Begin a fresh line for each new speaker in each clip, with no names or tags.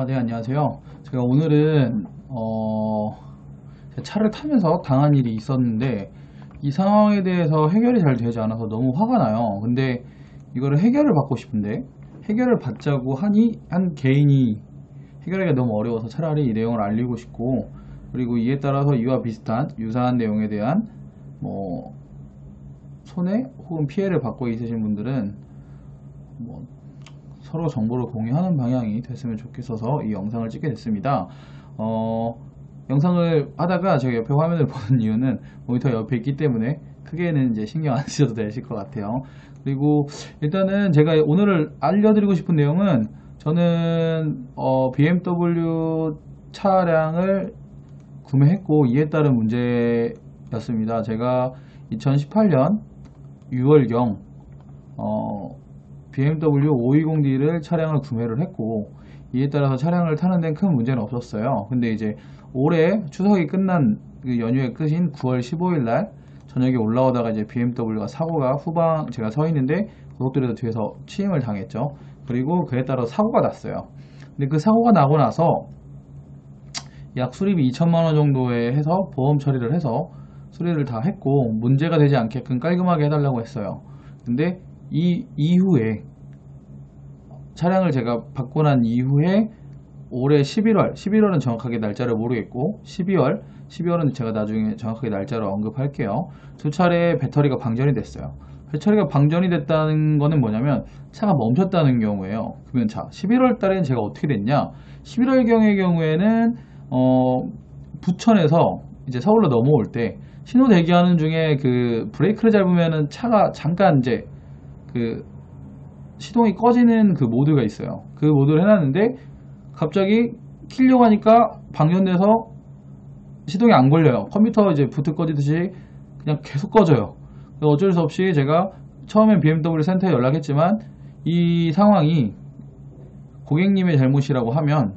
네, 안녕하세요. 제가 오늘은 제 차를 타면서 당한 일이 있었는데 이 상황에 대해서 해결이 잘 되지 않아서 너무 화가 나요. 근데 이거를 해결을 받고 싶은데 해결을 받자고 하니 한 개인이 해결하기가 너무 어려워서 차라리 이 내용을 알리고 싶고, 그리고 이에 따라서 이와 비슷한 유사한 내용에 대한 뭐 손해 혹은 피해를 받고 있으신 분들은 뭐 서로 정보를 공유하는 방향이 됐으면 좋겠어서 이 영상을 찍게 됐습니다. 영상을 하다가 제가 옆에 화면을 보는 이유는 모니터 옆에 있기 때문에 크게는 이제 신경 안 쓰셔도 되실 것 같아요. 그리고 일단은 제가 오늘 알려드리고 싶은 내용은, 저는 BMW 차량을 구매했고 이에 따른 문제였습니다. 제가 2018년 6월경 BMW 520D를 차량을 구매를 했고 이에 따라서 차량을 타는 데는 큰 문제는 없었어요. 근데 이제 올해 추석이 끝난 그 연휴의 끝인 9월 15일 날 저녁에 올라오다가 이제 BMW가 사고가 제가 서 있는데 고속도로에서 뒤에서 치임을 당했죠. 그리고 그에 따라 사고가 났어요. 근데 그 사고가 나고 나서 약 수리비 2천만 원 정도에 해서 보험 처리를 해서 수리를 다 했고 문제가 되지 않게끔 깔끔하게 해달라고 했어요. 근데 이 이후에 차량을 제가 받고 난 이후에 올해 11월은 정확하게 날짜를 모르겠고 12월은 제가 나중에 정확하게 날짜를 언급할게요. 두 차례 배터리가 방전이 됐어요. 배터리가 방전이 됐다는 거는 뭐냐면 차가 멈췄다는 경우예요. 그러면 자, 11월 달에는 제가 어떻게 됐냐? 11월경의 경우에는 부천에서 이제 서울로 넘어올 때 신호 대기하는 중에 그 브레이크를 잡으면은 차가 잠깐 이제 그 시동이 꺼지는 그 모드가 있어요. 그 모드를 해놨는데 갑자기 켜려고 하니까 방전돼서 시동이 안 걸려요. 컴퓨터 이제 부트 꺼지듯이 그냥 계속 꺼져요. 어쩔 수 없이 제가 처음엔 BMW 센터에 연락했지만 이 상황이 고객님의 잘못이라고 하면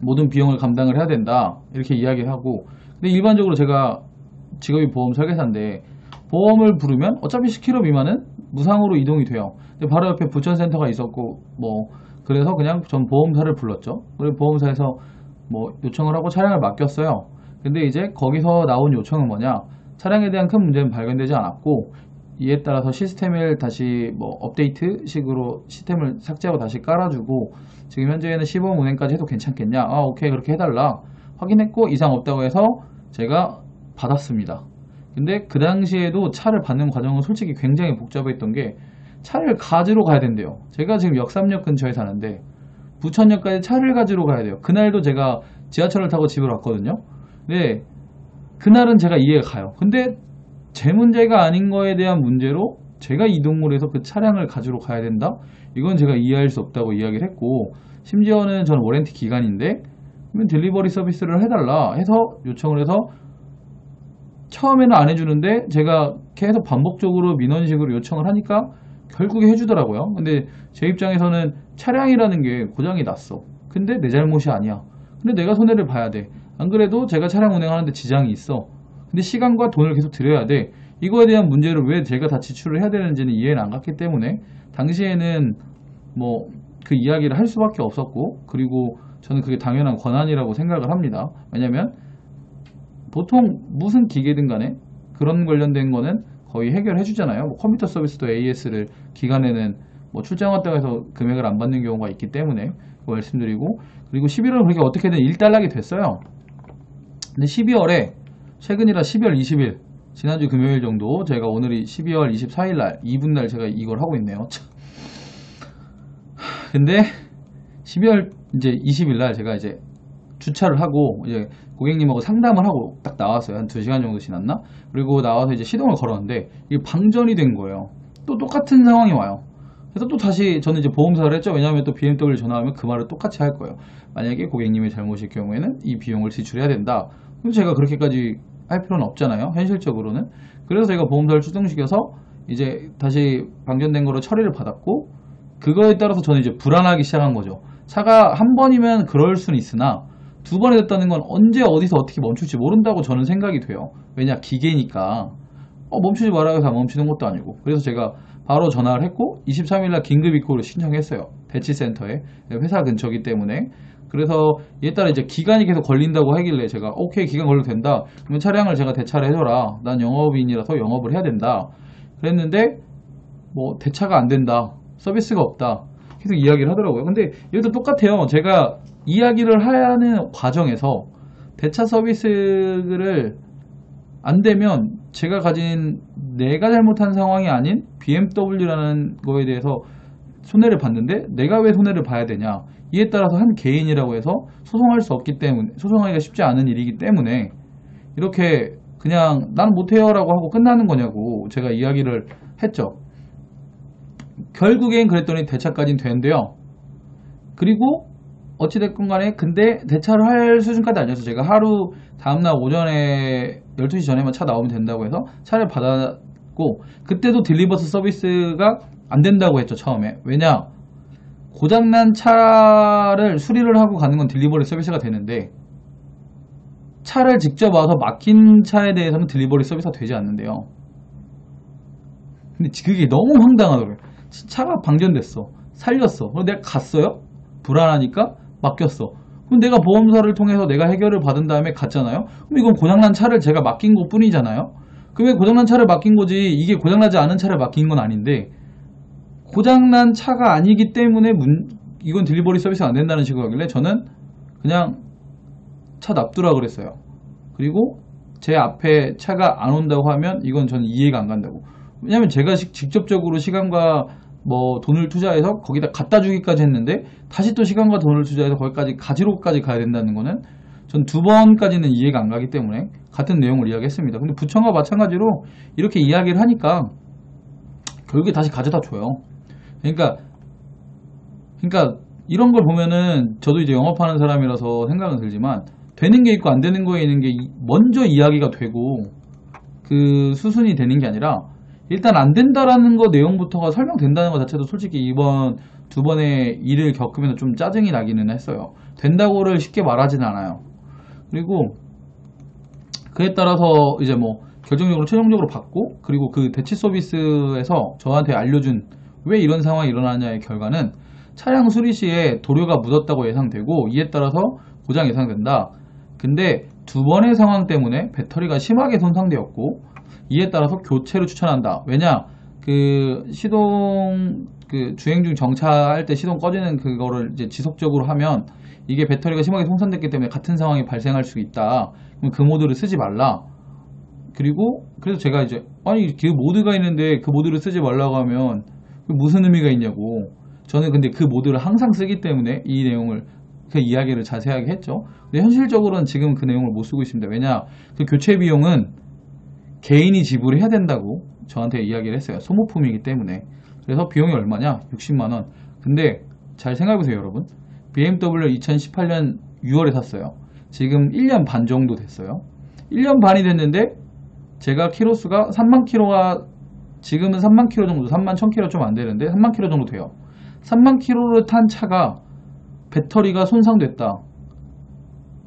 모든 비용을 감당을 해야 된다 이렇게 이야기를 하고, 근데 일반적으로 제가 직업이 보험 설계사인데 보험을 부르면 어차피 10km 미만은 무상으로 이동이 돼요. 근데 바로 옆에 부천센터가 있었고 그래서 그냥 전 보험사를 불렀죠. 그리고 보험사에서 요청을 하고 차량을 맡겼어요. 근데 이제 거기서 나온 요청은 뭐냐, 차량에 대한 큰 문제는 발견되지 않았고 이에 따라서 시스템을 다시 업데이트 식으로 시스템을 삭제하고 다시 깔아주고 지금 현재는 시범 운행까지 해도 괜찮겠냐, 오케이 그렇게 해달라 확인했고 이상 없다고 해서 제가 받았습니다. 근데 그 당시에도 차를 받는 과정은 솔직히 굉장히 복잡했던 게 차를 가지러 가야 된대요. 제가 지금 역삼역 근처에 사는데 부천역까지 차를 가지러 가야 돼요. 그날도 제가 지하철을 타고 집으로 왔거든요. 근데 그날은 제가 이해가 가요. 근데 제 문제가 아닌 거에 대한 문제로 제가 이동을 해서 그 차량을 가지러 가야 된다? 이건 제가 이해할 수 없다고 이야기를 했고, 심지어는 전 워런티 기간인데 그러면 딜리버리 서비스를 해달라 해서 요청을 해서 처음에는 안 해주는데 제가 계속 반복적으로 민원식으로 요청을 하니까 결국에 해주더라고요. 근데 제 입장에서는 차량이라는 게 고장이 났어. 근데 내 잘못이 아니야. 근데 내가 손해를 봐야 돼. 안 그래도 제가 차량 운행하는데 지장이 있어. 근데 시간과 돈을 계속 들여야 돼. 이거에 대한 문제를 왜 제가 다 지출을 해야 되는지는 이해는 안 갔기 때문에 당시에는 그 이야기를 할 수밖에 없었고, 그리고 저는 그게 당연한 권한이라고 생각을 합니다. 왜냐면 보통 무슨 기계든 간에 그런 관련된 거는 거의 해결해 주잖아요. 컴퓨터 서비스도 AS를 기간에는 출장 왔다고 해서 금액을 안 받는 경우가 있기 때문에 그거 말씀드리고, 그리고 11월은 그렇게 어떻게든 일단락이 됐어요. 근데 12월에 최근이라 12월 20일 지난주 금요일 정도, 제가 오늘이 12월 24일 날 2분 날 제가 이걸 하고 있네요. 근데 12월 이제 20일 날 제가 이제 주차를 하고 이제 고객님하고 상담을 하고 딱 나왔어요. 한 2시간 정도 지났나? 그리고 나와서 이제 시동을 걸었는데 이게 방전이 된 거예요. 또 똑같은 상황이 와요. 그래서 또 다시 저는 이제 보험사를 했죠. 왜냐하면 또 BMW 전화하면 그 말을 똑같이 할 거예요. 만약에 고객님의 잘못일 경우에는 이 비용을 지출해야 된다. 그럼 제가 그렇게까지 할 필요는 없잖아요. 현실적으로는. 그래서 제가 보험사를 출동시켜서 이제 다시 방전된 거로 처리를 받았고, 그거에 따라서 저는 이제 불안하기 시작한 거죠. 차가 한 번이면 그럴 수는 있으나 두 번이 됐다는 건 언제 어디서 어떻게 멈출지 모른다고 저는 생각이 돼요. 왜냐, 기계니까 멈추지 말아요 해서 멈추는 것도 아니고. 그래서 제가 바로 전화를 했고 23일날 긴급 입고를 신청했어요. 대치센터에. 회사 근처기 때문에. 그래서 이에 따라 이제 기간이 계속 걸린다고 하길래 제가 오케이, 기간 걸려도 된다. 그러면 차량을 제가 대차를 해줘라. 난 영업인이라서 영업을 해야 된다. 그랬는데 뭐 대차가 안 된다. 서비스가 없다. 계속 이야기를 하더라고요. 근데 이것도 똑같아요. 제가 이야기를 하는 과정에서 대차 서비스를 안 되면 제가 가진 내가 잘못한 상황이 아닌 BMW라는 거에 대해서 손해를 봤는데 내가 왜 손해를 봐야 되냐. 이에 따라서 한 개인이라고 해서 소송할 수 없기 때문에, 소송하기가 쉽지 않은 일이기 때문에 이렇게 그냥 난 못해요 라고 하고 끝나는 거냐고 제가 이야기를 했죠. 결국엔 그랬더니 대차까지는 된대요. 그리고 어찌됐건 간에 근데 대차를 할 수준까지 아니어서 제가 하루 다음날 오전에 12시 전에만 차 나오면 된다고 해서 차를 받았고, 그때도 딜리버스 서비스가 안 된다고 했죠. 처음에. 왜냐, 고장난 차를 수리를 하고 가는 건 딜리버리 서비스가 되는데 차를 직접 와서 막힌 차에 대해서는 딜리버리 서비스가 되지 않는데요. 근데 그게 너무 황당하더라고요. 차가 방전됐어, 살렸어, 그럼 내가 갔어요? 불안하니까 맡겼어. 그럼 내가 보험사를 통해서 내가 해결을 받은 다음에 갔잖아요. 그럼 이건 고장난 차를 제가 맡긴 것 뿐이잖아요. 그럼 왜 고장난 차를 맡긴 거지, 이게 고장나지 않은 차를 맡긴 건 아닌데 고장난 차가 아니기 때문에 이건 딜리버리 서비스가 안 된다는 식으로 하길래 저는 그냥 차 납두라 그랬어요. 그리고 제 앞에 차가 안 온다고 하면 이건 저는 이해가 안 간다고. 왜냐면 제가 직접적으로 시간과 뭐 돈을 투자해서 거기다 갖다 주기까지 했는데 다시 또 시간과 돈을 투자해서 거기까지 가지러까지 가야 된다는 거는 전 2번까지는 이해가 안 가기 때문에 같은 내용을 이야기했습니다. 근데 부천과 마찬가지로 이렇게 이야기를 하니까 결국에 다시 가져다 줘요. 그러니까 이런 걸 보면은 저도 이제 영업하는 사람이라서 생각은 들지만 되는 게 있고 안 되는 거에 있는 게 먼저 이야기가 되고 그 수순이 되는 게 아니라 일단 안 된다라는 거 내용부터가 설명된다는 것 자체도 솔직히 이번 2번의 일을 겪으면 좀 짜증이 나기는 했어요. 된다고를 쉽게 말하진 않아요. 그리고 그에 따라서 이제 뭐 결정적으로 최종적으로 받고, 그리고 그 대치 서비스에서 저한테 알려준 왜 이런 상황이 일어나냐의 결과는 차량 수리 시에 도료가 묻었다고 예상되고 이에 따라서 고장 예상된다. 근데 2번의 상황 때문에 배터리가 심하게 손상되었고 이에 따라서 교체를 추천한다. 왜냐, 그 시동, 그 주행 중 정차할 때 시동 꺼지는 그거를 이제 지속적으로 하면 이게 배터리가 심하게 손상됐기 때문에 같은 상황이 발생할 수 있다. 그럼 그 모드를 쓰지 말라. 그리고 그래서 제가 이제 아니 그 모드가 있는데 그 모드를 쓰지 말라고 하면 무슨 의미가 있냐고. 저는 근데 그 모드를 항상 쓰기 때문에 이 내용을 그 이야기를 자세하게 했죠. 근데 현실적으로는 지금 그 내용을 못 쓰고 있습니다. 왜냐, 그 교체 비용은 개인이 지불해야 된다고 저한테 이야기를 했어요. 소모품이기 때문에. 그래서 비용이 얼마냐? 60만원. 근데 잘 생각해보세요 여러분. BMW 2018년 6월에 샀어요. 지금 1년 반 정도 됐어요. 1년 반이 됐는데 제가 키로수가 3만 키로가, 지금은 3만 키로 정도, 3만 1000키로 좀 안 되는데 3만 키로 정도 돼요. 3만 키로를 탄 차가 배터리가 손상됐다.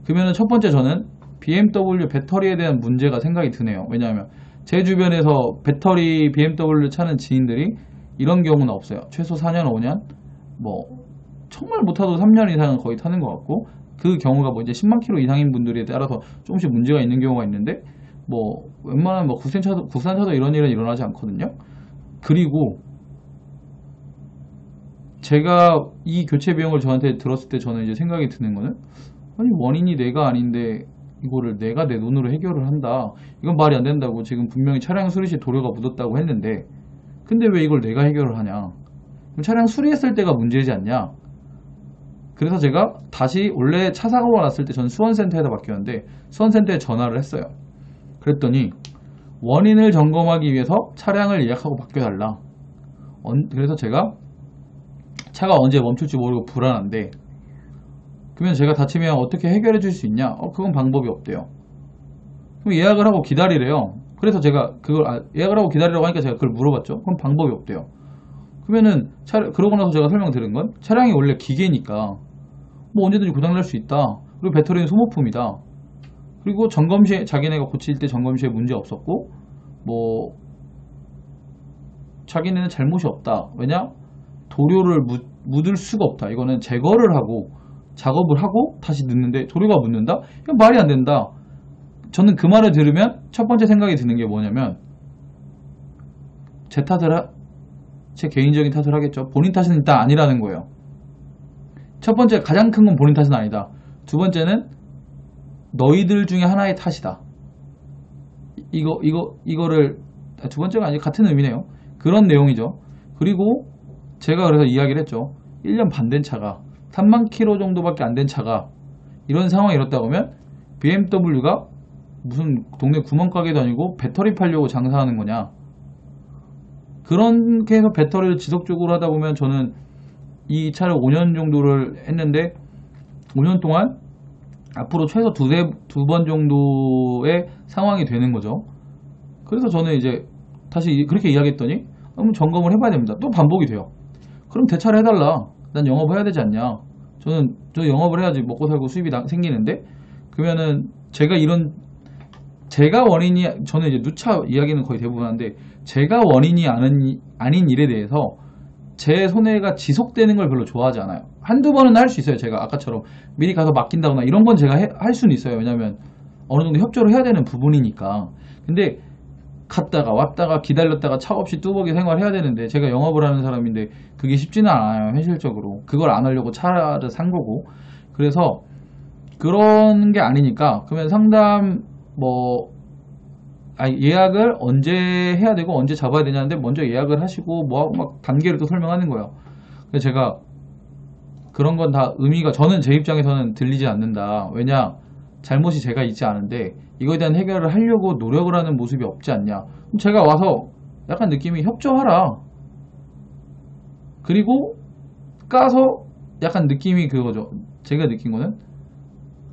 그러면은 첫 번째 저는 BMW 배터리에 대한 문제가 생각이 드네요. 왜냐하면 제 주변에서 배터리 BMW 차는 지인들이 이런 경우는 없어요. 최소 4년, 5년, 뭐 정말 못하도 3년 이상은 거의 타는 것 같고, 그 경우가 뭐 이제 10만 킬로 이상인 분들에 따라서 조금씩 문제가 있는 경우가 있는데, 뭐 웬만한 뭐 국산차도 이런 일은 일어나지 않거든요. 그리고 제가 이 교체 비용을 저한테 들었을 때 저는 이제 생각이 드는 거는, 아니 원인이 내가 아닌데 이거를 내가 내 돈으로 해결을 한다. 이건 말이 안 된다고. 지금 분명히 차량 수리 시 도료가 묻었다고 했는데 근데 왜 이걸 내가 해결을 하냐. 그럼 차량 수리했을 때가 문제지 않냐. 그래서 제가 다시 원래 차 사고가 났을 때 전 수원센터에다 맡겼는데 수원센터에 전화를 했어요. 그랬더니 원인을 점검하기 위해서 차량을 예약하고 맡겨달라. 그래서 제가 차가 언제 멈출지 모르고 불안한데, 그러면 제가 다치면 어떻게 해결해 줄 수 있냐? 그건 방법이 없대요. 그럼 예약을 하고 기다리래요. 그래서 제가 그걸 예약을 하고 기다리라고 하니까 제가 그걸 물어봤죠. 그럼 방법이 없대요. 그러면은 그러고 나서 제가 설명드린 건 차량이 원래 기계니까 뭐 언제든지 고장날 수 있다. 그리고 배터리는 소모품이다. 그리고 점검 시에 자기네가 고칠 때 점검 시에 문제 없었고, 뭐 자기네는 잘못이 없다. 왜냐? 도료를 묻을 수가 없다. 이거는 제거를 하고 작업을 하고 다시 넣는데 도료가 묻는다? 이건 말이 안 된다. 저는 그 말을 들으면 첫 번째 생각이 드는 게 뭐냐면 제 개인적인 탓을 하겠죠. 본인 탓은 일단 아니라는 거예요. 첫 번째 가장 큰 건 본인 탓은 아니다. 두 번째는 너희들 중에 하나의 탓이다. 이거를 두 번째가 아니라 같은 의미네요. 그런 내용이죠. 그리고 제가 그래서 이야기를 했죠. 1년 반 된 차가 3만 킬로 정도밖에 안 된 차가 이런 상황이 이렇다고 하면 BMW가 무슨 동네 구멍가게도 아니고 배터리 팔려고 장사하는 거냐. 그렇게 해서 배터리를 지속적으로 하다 보면 저는 이 차를 5년 정도를 했는데 5년 동안 앞으로 최소 두 번 정도의 상황이 되는 거죠. 그래서 저는 이제 다시 그렇게 이야기했더니 한번 점검을 해봐야 됩니다. 또 반복이 돼요. 그럼 대차를 해달라. 난 영업을 해야 되지 않냐. 저 영업을 해야지 먹고 살고 수입이 생기는데 그러면은 제가 원인이 저는 이제 누차 이야기는 거의 대부분 하는데 제가 원인이 아닌 일에 대해서 제 손해가 지속되는 걸 별로 좋아하지 않아요. 한두 번은 할 수 있어요. 제가 아까처럼 미리 가서 맡긴다거나 이런 건 제가 할 수는 있어요. 왜냐면 어느 정도 협조를 해야 되는 부분이니까. 근데 갔다가 왔다가 기다렸다가 차 없이 뚜벅이 생활해야 되는데 제가 영업을 하는 사람인데 그게 쉽지는 않아요. 현실적으로. 그걸 안 하려고 차를 산 거고. 그래서 그런 게 아니니까 그러면 상담 예약을 언제 해야 되고 언제 잡아야 되냐는데 먼저 예약을 하시고 뭐하고 막 단계를 또 설명하는 거예요. 그래서 제가 그런 건 다 의미가 저는 제 입장에서는 들리지 않는다. 왜냐? 잘못이 제가 있지 않은데 이거에 대한 해결을 하려고 노력을 하는 모습이 없지 않냐. 그럼 제가 와서 약간 느낌이 협조하라. 그리고 까서 약간 느낌이 그거죠. 제가 느낀 거는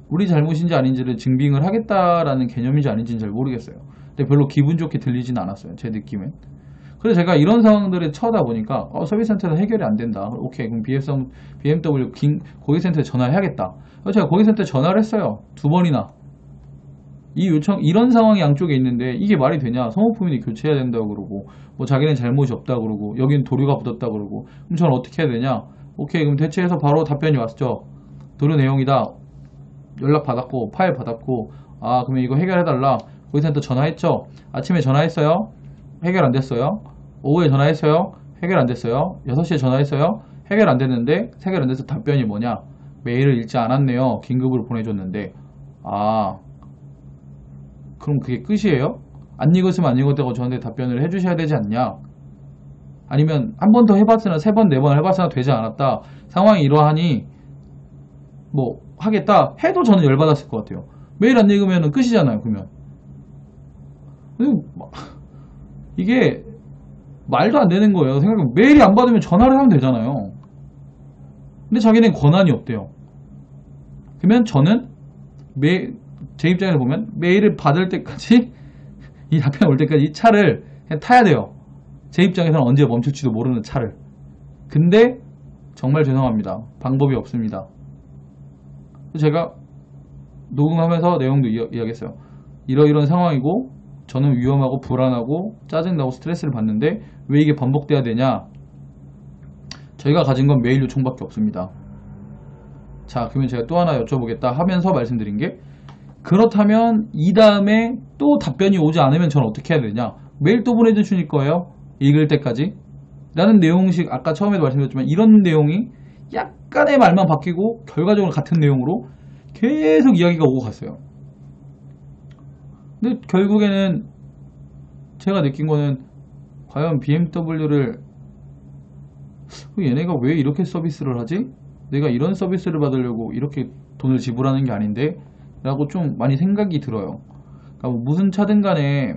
우리 잘못인지 아닌지를 증빙을 하겠다라는 개념인지 아닌지는 잘 모르겠어요. 근데 별로 기분 좋게 들리진 않았어요. 제 느낌엔. 그래서 제가 이런 상황들을 쳐다 보니까 서비스센터는 해결이 안 된다. 오케이, 그럼 BMW 고객센터에 전화를 해야겠다. 그래서 제가 고객센터에 전화를 했어요. 2번이나. 이런 상황이 양쪽에 있는데 이게 말이 되냐? 소모품이 교체해야 된다고 그러고 뭐 자기는 잘못이 없다고 그러고 여긴 도료가 묻었다고 그러고 그럼 저는 어떻게 해야 되냐? 오케이, 그럼 대체해서 바로 답변이 왔죠. 도료 내용이다. 연락 받았고 파일 받았고 그러면 이거 해결해달라. 고객센터 전화했죠. 아침에 전화했어요. 해결 안 됐어요. 오후에 전화했어요. 해결 안 됐어요. 6시에 전화했어요. 해결 안 됐는데 해결 안 돼서 답변이 뭐냐? 메일을 읽지 않았네요. 긴급으로 보내줬는데 그럼 그게 끝이에요? 안 읽었으면 안 읽었다고 저한테 답변을 해주셔야 되지 않냐? 아니면 한 번 더 해봤으나 3번, 4번 해봤으나 되지 않았다. 상황이 이러하니 뭐 하겠다 해도 저는 열받았을 것 같아요. 메일 안 읽으면 끝이잖아요. 그러면 이게 말도 안 되는 거예요. 생각해보면 메일이 안 받으면 전화를 하면 되잖아요. 근데 자기는 권한이 없대요. 그러면 저는 제 입장에서 보면 메일을 받을 때까지 이 답변이 올 때까지 이 차를 그냥 타야 돼요. 제 입장에서는 언제 멈출지도 모르는 차를. 근데 정말 죄송합니다. 방법이 없습니다. 제가 녹음하면서 내용도 이야기했어요. 이런 상황이고 저는 위험하고 불안하고 짜증나고 스트레스를 받는데 왜 이게 반복돼야 되냐? 저희가 가진 건 메일 요청밖에 없습니다. 자, 그러면 제가 또 하나 여쭤보겠다 하면서 말씀드린 게 그렇다면 이 다음에 또 답변이 오지 않으면 저는 어떻게 해야 되냐? 메일 또 보내주실 거예요? 읽을 때까지? 라는 내용식 아까 처음에도 말씀드렸지만 이런 내용이 약간의 말만 바뀌고 결과적으로 같은 내용으로 계속 이야기가 오고 갔어요. 근데 결국에는 제가 느낀 거는 과연 BMW를 얘네가 왜 이렇게 서비스를 하지? 내가 이런 서비스를 받으려고 이렇게 돈을 지불하는 게 아닌데? 라고 좀 많이 생각이 들어요. 그러니까 뭐 무슨 차든 간에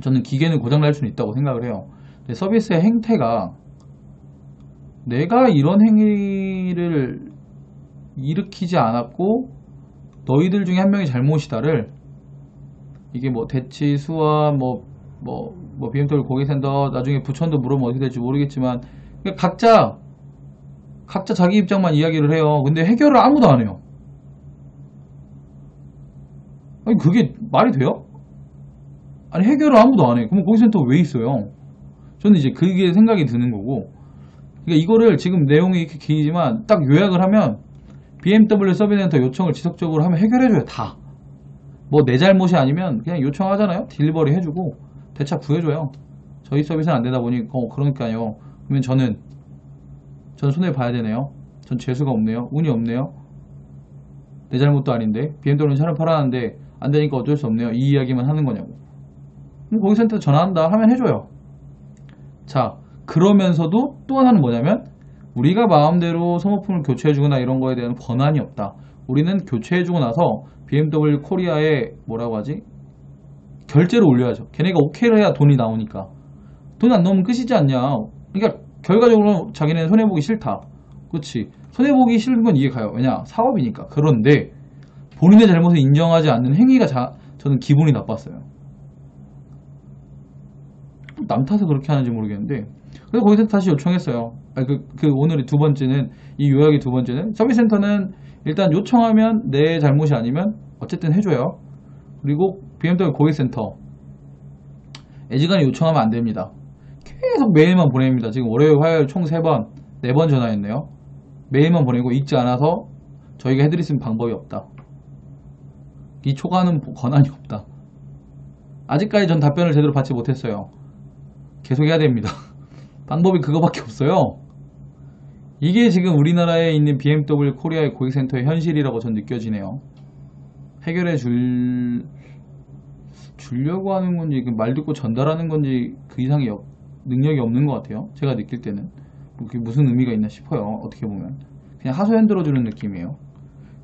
저는 기계는 고장날 수는 있다고 생각을 해요. 근데 서비스의 행태가 내가 이런 행위를 일으키지 않았고 너희들 중에 한 명이 잘못이다를 이게 뭐 대치, 수화, BMW 고객센터 나중에 부천도 물어보면 어떻게 될지 모르겠지만 그러니까 각자 자기 입장만 이야기를 해요. 근데 해결을 아무도 안 해요. 아니 그게 말이 돼요? 아니 해결을 아무도 안 해. 그럼 고객센터 왜 있어요? 저는 이제 그게 생각이 드는 거고, 그러니까 이거를 지금 내용이 이렇게 길지만 딱 요약을 하면 BMW 서비스 센터 요청을 지속적으로 하면 해결해줘요. 다. 뭐 내 잘못이 아니면 그냥 요청하잖아요. 딜리버리 해주고 대차 구해줘요. 저희 서비스는 안 되다 보니 그러니까요. 그러면 저는 손해 봐야 되네요. 전 재수가 없네요. 운이 없네요. 내 잘못도 아닌데 BMW는 차를 팔았는데 안 되니까 어쩔 수 없네요. 이 이야기만 하는 거냐고. 고객센터 전화한다 하면 해줘요. 자, 그러면서도 또 하나는 뭐냐면 우리가 마음대로 소모품을 교체해주거나 이런 거에 대한 권한이 없다. 우리는 교체해주고 나서 BMW 코리아에 뭐라고 하지? 결제를 올려야죠. 걔네가 오케이를 해야 돈이 나오니까. 돈 안 나오면 끝이지 않냐. 그러니까 결과적으로 자기네는 손해보기 싫다. 그렇지. 손해보기 싫은 건 이해가요. 왜냐? 사업이니까. 그런데 본인의 잘못을 인정하지 않는 행위가 저는 기분이 나빴어요. 남 탓을 그렇게 하는지 모르겠는데, 그래서 거기서 다시 요청했어요. 오늘의 두 번째는, 이 요약의 두 번째는, 서비스센터는 일단 요청하면 내 잘못이 아니면 어쨌든 해줘요. 그리고 BMW 고객센터, 애지간히 요청하면 안 됩니다. 계속 메일만 보냅니다. 지금 월요일, 화요일 총 3번, 4번 전화했네요. 메일만 보내고 읽지 않아서 저희가 해드릴 수 있는 방법이 없다. 이 초과하는 권한이 없다. 아직까지 전 답변을 제대로 받지 못했어요. 계속 해야 됩니다. 방법이 그거밖에 없어요. 이게 지금 우리나라에 있는 BMW 코리아의 고객센터의 현실이라고 전 느껴지네요. 해결해 주려고 하는 건지 말 듣고 전달하는 건지 그 이상의 능력이 없는 것 같아요. 제가 느낄 때는. 그게 무슨 의미가 있나 싶어요. 어떻게 보면 그냥 하소연 들어주는 느낌이에요.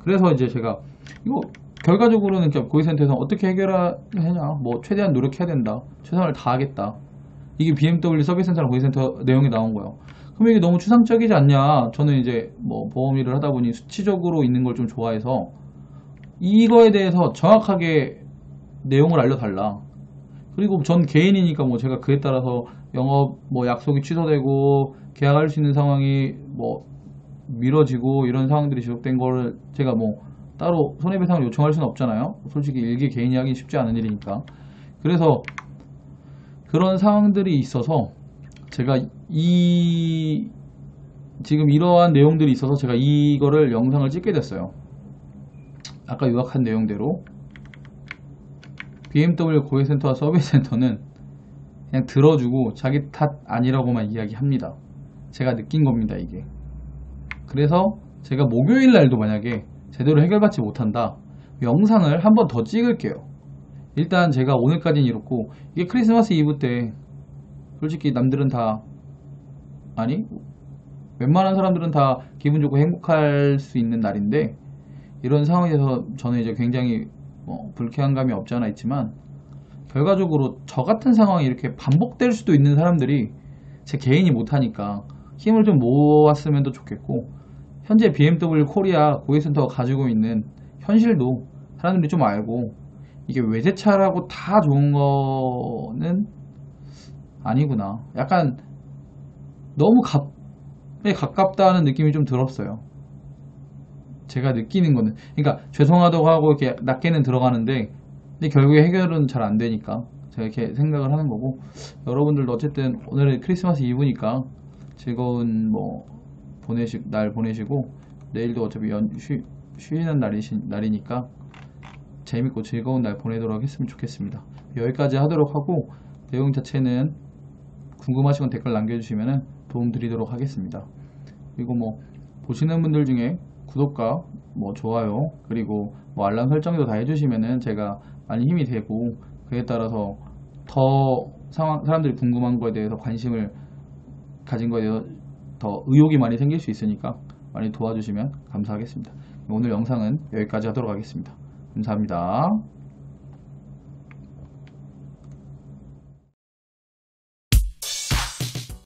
그래서 이제 제가 이거 결과적으로는 고객센터에서 어떻게 해결하냐, 뭐 최대한 노력해야 된다, 최선을 다하겠다. 이게 BMW 서비스센터랑 고객센터 내용이 나온 거예요. 그럼 이게 너무 추상적이지 않냐. 저는 이제 뭐 보험 일을 하다 보니 수치적으로 있는 걸 좀 좋아해서 이거에 대해서 정확하게 내용을 알려달라. 그리고 전 개인이니까 뭐 제가 그에 따라서 영업 뭐 약속이 취소되고 계약할 수 있는 상황이 뭐 미뤄지고 이런 상황들이 지속된 거를 제가 뭐 따로 손해배상을 요청할 수는 없잖아요. 솔직히 일개 개인이 하기 쉽지 않은 일이니까. 그래서 그런 상황들이 있어서 제가 지금 이러한 내용들이 있어서 제가 이거를 영상을 찍게 됐어요. 아까 요약한 내용대로 BMW 고객센터와 서비스센터는 그냥 들어주고 자기 탓 아니라고만 이야기합니다. 제가 느낀 겁니다, 이게. 그래서 제가 목요일 날도 만약에 제대로 해결받지 못한다, 영상을 한 번 더 찍을게요. 일단 제가 오늘까지는 이렇고, 이게 크리스마스 이브 때 솔직히 남들은 다, 아니 웬만한 사람들은 다 기분 좋고 행복할 수 있는 날인데, 이런 상황에서 저는 이제 굉장히 불쾌한 감이 없지 않아 있지만, 결과적으로 저 같은 상황이 이렇게 반복될 수도 있는 사람들이 제 개인이 못하니까 힘을 좀 모았으면 더 좋겠고, 현재 BMW 코리아 고객센터가 가지고 있는 현실도 사람들이 좀 알고, 이게 외제차라고 다 좋은 거는 아니구나. 약간 너무 값에 가깝다는 느낌이 좀 들었어요. 제가 느끼는 거는, 그러니까 죄송하다고 하고 이렇게 낮게는 들어가는데, 근데 결국에 해결은 잘 안 되니까 제가 이렇게 생각을 하는 거고, 여러분들도 어쨌든 오늘은 크리스마스 이브니까 즐거운 날 보내시고, 내일도 어차피 쉬는 날이니까 재밌고 즐거운 날 보내도록 했으면 좋겠습니다. 여기까지 하도록 하고, 내용 자체는 궁금하신 건 댓글 남겨주시면 도움 드리도록 하겠습니다. 그리고 보시는 분들 중에 구독과 좋아요, 그리고 알람 설정도 다 해주시면은 제가 많이 힘이 되고, 그에 따라서 더 사람들이 궁금한 거에 대해서 관심을 가진 거에 대해서 더 의욕이 많이 생길 수 있으니까 많이 도와주시면 감사하겠습니다. 오늘 영상은 여기까지 하도록 하겠습니다. 감사합니다.